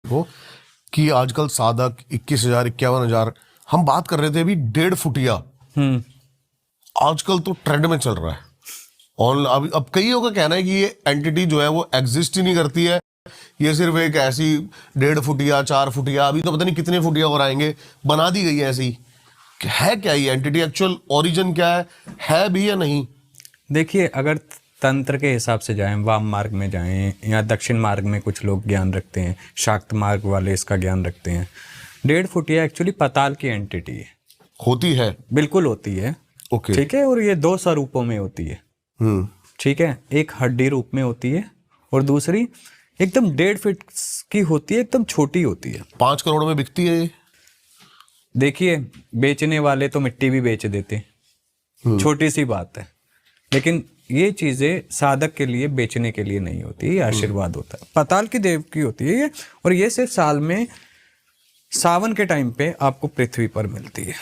को कि आजकल साधक 21,000 51,000, हम बात कर रहे थे अभी 1.5 फुटिया आजकल तो ट्रेंड में चल रहा है। और अब कईयों का कहना है कि ये एंटिटी जो है वो एग्जिस्ट ही नहीं करती है, ये सिर्फ एक ऐसी 1.5 फुटिया 4 फुटिया, अभी तो पता नहीं कितने फुटिया और आएंगे, बना दी गई है ऐसी। है क्या ये एंटिटी, एक्चुअल ओरिजिन क्या है भी या नहीं? देखिए, अगर तंत्र के हिसाब से जाएं, वाम मार्ग में जाएं या दक्षिण मार्ग में कुछ लोग ज्ञान रखते हैं, शाक्त मार्ग वाले इसका ज्ञान रखते हैं। 1.5 फुटिया एक्चुअली पाताल की एंटिटी है। होती है, बिल्कुल होती है। ओके, ठीक है। और ये 2 स्वरूपों में होती है। ठीक है, एक हड्डी रूप में होती है और दूसरी एकदम 1.5 फीट की होती है, एकदम छोटी होती है। 5 करोड़ में बिकती है। देखिए, बेचने वाले तो मिट्टी भी बेच देते, छोटी सी बात है। लेकिन ये चीजें साधक के लिए बेचने के लिए नहीं होती, ये आशीर्वाद होता है, पाताल की देव की होती है ये। और ये सिर्फ साल में सावन के टाइम पे आपको पृथ्वी पर मिलती है।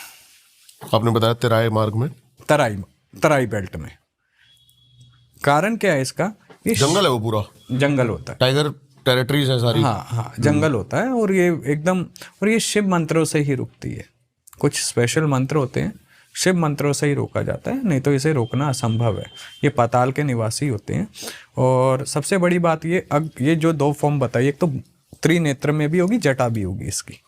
आपने बताया तराई मार्ग में, तराई बेल्ट में। कारण क्या है इसका? ये जंगल है, वो पूरा जंगल होता है, टाइगर टेरिटरीज है सारी। हाँ, जंगल होता है। और ये एकदम, और ये शिव मंत्रों से ही रुकती है। कुछ स्पेशल मंत्र होते हैं, शिव मंत्रों से ही रोका जाता है, नहीं तो इसे रोकना असंभव है। ये पाताल के निवासी होते हैं। और सबसे बड़ी बात ये जो 2 फॉर्म बताई, एक तो त्रिनेत्र में भी होगी, जटा भी होगी इसकी।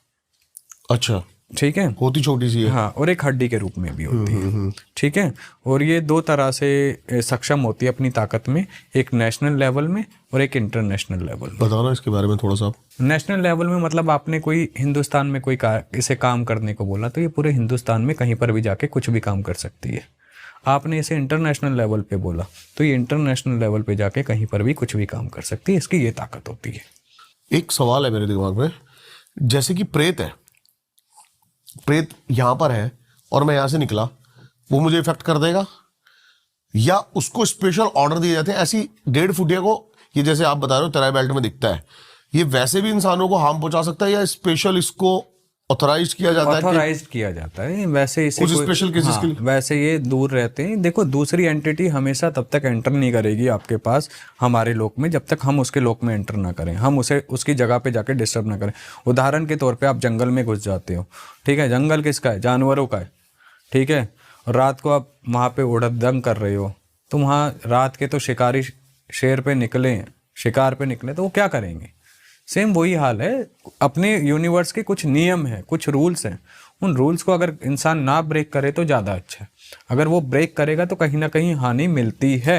अच्छा, ठीक है, होती छोटी सी है। हाँ, और एक हड्डी के रूप में भी होती है। ठीक है। और ये 2 तरह से सक्षम होती है अपनी ताकत में, एक नेशनल लेवल में और एक इंटरनेशनल लेवल में। बताना इसके बारे में थोड़ा सा। नेशनल लेवल में मतलब आपने कोई हिंदुस्तान में कोई इसे काम करने को बोला, तो ये पूरे हिंदुस्तान में कहीं पर भी जाके कुछ भी काम कर सकती है। आपने इसे इंटरनेशनल लेवल पे बोला, तो ये इंटरनेशनल लेवल पे जाके कहीं पर भी कुछ भी काम कर सकती है। इसकी ये ताकत होती है। एक सवाल है मेरे दिमाग में, जैसे कि प्रेत है, प्रेत यहां पर है और मैं यहां से निकला, वो मुझे इफेक्ट कर देगा या उसको स्पेशल ऑर्डर दिए जाते हैं? ऐसी 1.5 फुटिया को, ये जैसे आप बता रहे हो तराई बेल्ट में दिखता है, ये वैसे भी इंसानों को हार्म पहुंचा सकता है या स्पेशल इसको ऑथोराइज किया जाता है? ऑथोराइज किया जाता है वैसे इसे कुछ स्पेशल केसेस के लिए। वैसे ये दूर रहते हैं। देखो, दूसरी एंटिटी हमेशा तब तक एंटर नहीं करेगी आपके पास, हमारे लोक में, जब तक हम उसके लोक में एंटर ना करें, हम उसे उसकी जगह पे जाके डिस्टर्ब ना करें। उदाहरण के तौर पे आप जंगल में घुस जाते हो, ठीक है, जंगल किसका है? जानवरों का है। ठीक है। और रात को आप वहाँ पे उड़दंग कर रहे हो, तो वहाँ रात के तो शिकारी शेर पे निकले, शिकार पे निकले, तो वो क्या करेंगे? सेम वही हाल है। अपने यूनिवर्स के कुछ नियम हैं, कुछ रूल्स हैं, उन रूल्स को अगर इंसान ना ब्रेक करे तो ज़्यादा अच्छा है। अगर वो ब्रेक करेगा तो कहीं ना कहीं हानि मिलती है।